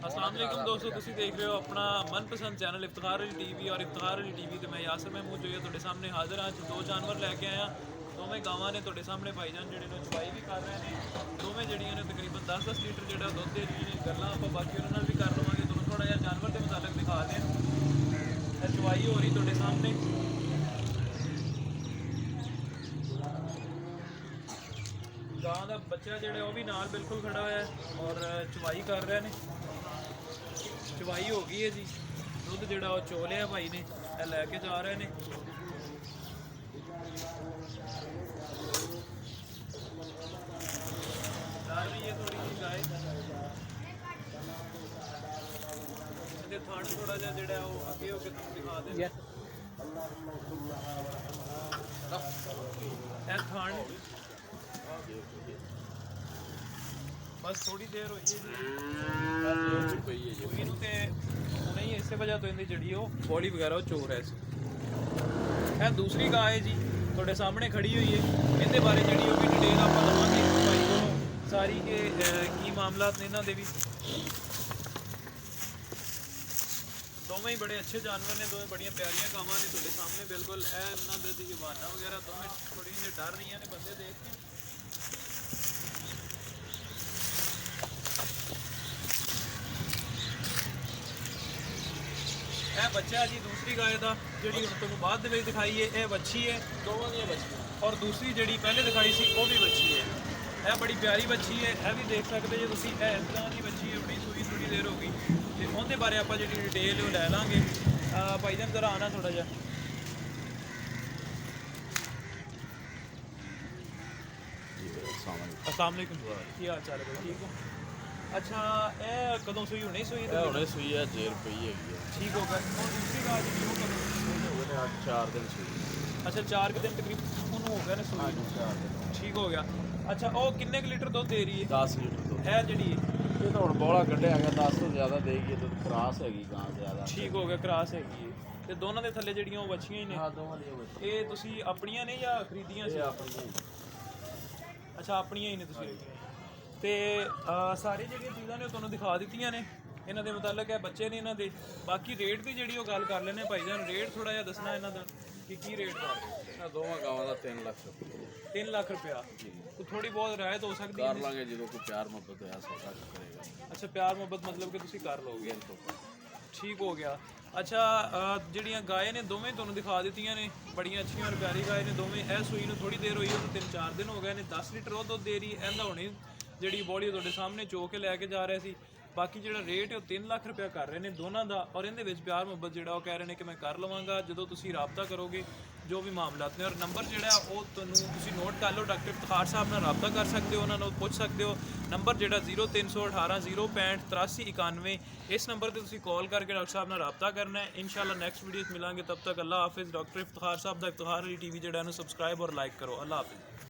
अस्सलाम वालेकुम दोस्तों, तुसी देख रहे हो अपना मनपसंद चैनल इफ्तिखार अली टीवी और इफ्तिखार अली टीवी ते मैं यासर महमूद जो है तुहाडे सामने हाजिर हाँ। दो जानवर लैके आया, दोवें गावां ने तुहाडे सामने भाईजान जिहड़े ने चवाई भी कर रहे हैं। दोवें जिहड़ियां ने तकरीबन 10-10 लीटर जिहड़ा दुੱਧ दे रही ने। गल्लां आपां बाकी उन्हां नाल भी कर लवांगे। तुहानूं थोड़ा जिहा जानवर के मुताबिक दिखा दें। चवाई हो रही तुहाडे सामने। गां का बच्चा जिहड़ा वो भी नाल बिल्कुल खड़ा होया है और चवाई कर रहे हैं। चवाई हो गई है जी। दुध जिहड़ा वो चो लिया भाई ने, लैके जा रहे हैं। डर रही है थोड़ी जी गाय। थान थोड़ा जिहा जिहड़ा वो अगे होके तुहानूं दिखा दें। थान बस थोड़ी देर हुई है जी। नहीं इस वजह तो इनकी जी बॉडी वगैरह चो रहा है। यह दूसरी गाय है जी, थोड़े सामने खड़ी हुई है। इनके बारे जी भी डिटेल आप लवेंगे भाई को सारी के की मामला ने इन्हों के भी। दोवें ही बड़े अच्छे जानवर ने, दोवें बड़िया प्यारियां गावां ने तुहाडे सामने बिल्कुल। इन्होंने जवाना वगैरह दोवें थोड़ी जी डर रही ने बंदे देख के। यह बच्चा जी दूसरी गाय का जी तुम बाद दिखाई है। यह बच्ची है, दोवां दी बच्ची। और दूसरी जी पहले दिखाई सी वो भी बच्ची है। यह बड़ी प्यारी बच्ची है। यह भी देख सकते जो तुम। इस तरह की बच्ची है, बड़ी सूई थोड़ी देर हो गई। तो उनके बारे आप जी डिटेल लै लाँगे। भाईजान जरा आना थोड़ा जा। अस्सलाम वालेकुम, की हाल चाल है? ठीक हो? अच्छा, यह कदों सूई? हुणे सूई? हुणे सूई है, जेल पई है। ठीक हो गया। और दूसरी गाय जी वो कदों? 4 दिन सूई। अच्छा 4 दिन तकरीबन उन्होंने हो गया ना सूई? 4 दिन। ठीक हो गया। अच्छा वो किन्ने लीटर दुध दे रही है? 10 लीटर दुध है जी। ये तो हम बौला कढ़िया गया, 10 तो ज़्यादा देगी। तो क्रास हैगी गां ज़्यादा। ठीक हो गया, क्रास हैगी। ते दोनों के थल्ले जड़ियां वो बच्चियां ही ने? हाँ, दोवां दी बच्ची। ये तुसी अपनियां ने या खरीदियां सी? अपनी। अच्छा अपनियां ही ने तुसी। ते सारी ਜਿਹੜੀਆਂ ਚੀਜ਼ਾਂ ਨੇ ਤੁਹਾਨੂੰ ਦਿਖਾ ਦਿੱਤੀਆਂ ਨੇ। ਇਹਨਾਂ ਦੇ ਮੁਤਾਲਕ ਹੈ ਬੱਚੇ ਨੇ ਇਹਨਾਂ ਦੇ। ਬਾਕੀ ਰੇਟ ਦੀ ਜਿਹੜੀ ਉਹ ਗੱਲ ਕਰ ਲੈਣੇ ਭਾਈਜਾਨ। ਰੇਟ ਥੋੜਾ ਜਿਹਾ ਦੱਸਣਾ ਇਹਨਾਂ ਦਾ ਕਿ ਕੀ ਰੇਟ ਦਾ? ਇਹਨਾਂ ਦੋਵਾਂ ਗਾਵਾਂ ਦਾ 3 ਲੱਖ ਰੁਪਏ। 3 ਲੱਖ ਰੁਪਇਆ। ਕੋਈ ਥੋੜੀ ਬਹੁਤ ਰਾਇਤ ਹੋ ਸਕਦੀ ਹੈ? ਕਰ ਲਾਂਗੇ ਜਦੋਂ ਕੋਈ ਪਿਆਰ ਮੁਹੱਬਤ ਹੋਇਆ ਸੌਦਾ ਕਰੇਗਾ। ਅੱਛਾ ਪਿਆਰ ਮੁਹੱਬਤ ਮਤਲਬ ਕਿ ਤੁਸੀਂ ਕਰ ਲਓਗੇ। ठीक हो गया। अच्छा ਜਿਹੜੀਆਂ गाय ने दोवें ਤੁਹਾਨੂੰ दिखा ਦਿੱਤੀਆਂ ਨੇ, बड़ियां अच्छी और प्यारी गाय ने दोवें। ਇਹ ਸੂਈ ਨੂੰ थोड़ी देर हुई है, 3-4 दिन हो गए ने। 10 लीटर वो दुध दे रही। ਇਹਦਾ ਹੁਣੇ ਜਿਹੜੀ ਬੋਡੀ ਤੁਹਾਡੇ ਸਾਹਮਣੇ ਚੋ ਕੇ ਲੈ ਕੇ ਜਾ ਰਿਹਾ ਸੀ। ਬਾਕੀ ਜਿਹੜਾ ਰੇਟ ਹੈ ਉਹ 3 ਲੱਖ ਰੁਪਇਆ ਕਰ ਰਹੇ ਨੇ ਦੋਨਾਂ ਦਾ। ਔਰ ਇਹਦੇ ਵਿੱਚ ਪਿਆਰ ਮੁਹੱਬਤ ਜਿਹੜਾ ਉਹ ਕਹਿ ਰਹੇ ਨੇ ਕਿ ਮੈਂ ਕਰ ਲਵਾਂਗਾ ਜਦੋਂ ਤੁਸੀਂ ਰਾਬਤਾ ਕਰੋਗੇ ਜੋ ਵੀ ਮਾਮਲਾਤ ਨੇ। ਔਰ ਨੰਬਰ ਜਿਹੜਾ ਉਹ ਤੁਹਾਨੂੰ ਤੁਸੀਂ ਨੋਟ ਕਰ ਲਓ। ਡਾਕਟਰ ਇਫਤਿਖਾਰ ਸਾਹਿਬ ਨਾਲ ਰਾਬਤਾ ਕਰ ਸਕਦੇ ਹੋ, ਉਹਨਾਂ ਨੂੰ ਪੁੱਛ ਸਕਦੇ ਹੋ। ਨੰਬਰ ਜਿਹੜਾ 0318 065 8391। ਇਸ ਨੰਬਰ ਤੇ ਤੁਸੀਂ ਕਾਲ ਕਰਕੇ ਡਾਕਟਰ ਸਾਹਿਬ ਨਾਲ ਰਾਬਤਾ ਕਰਨਾ ਹੈ। ਇਨਸ਼ਾਅੱਲਾ ਨੈਕਸਟ ਵੀਡੀਓ 'ਚ ਮਿਲਾਂਗੇ। ਤਬ ਤੱਕ ਅੱਲਾ ਹਾਫਿਜ਼। ਡਾਕਟਰ ਇਫਤਿਖਾਰ ਸਾਹਿਬ ਦਾ ਇਫਤਿਖਾਰ ਅਲੀ ਟੀਵੀ ਜਿਹੜਾ ਇਹਨੂੰ ਸਬਸਕ੍ਰਾਈਬ ਔਰ ਲਾਈਕ ਕਰੋ। ਅੱਲਾ ਹਾਫਿਜ਼।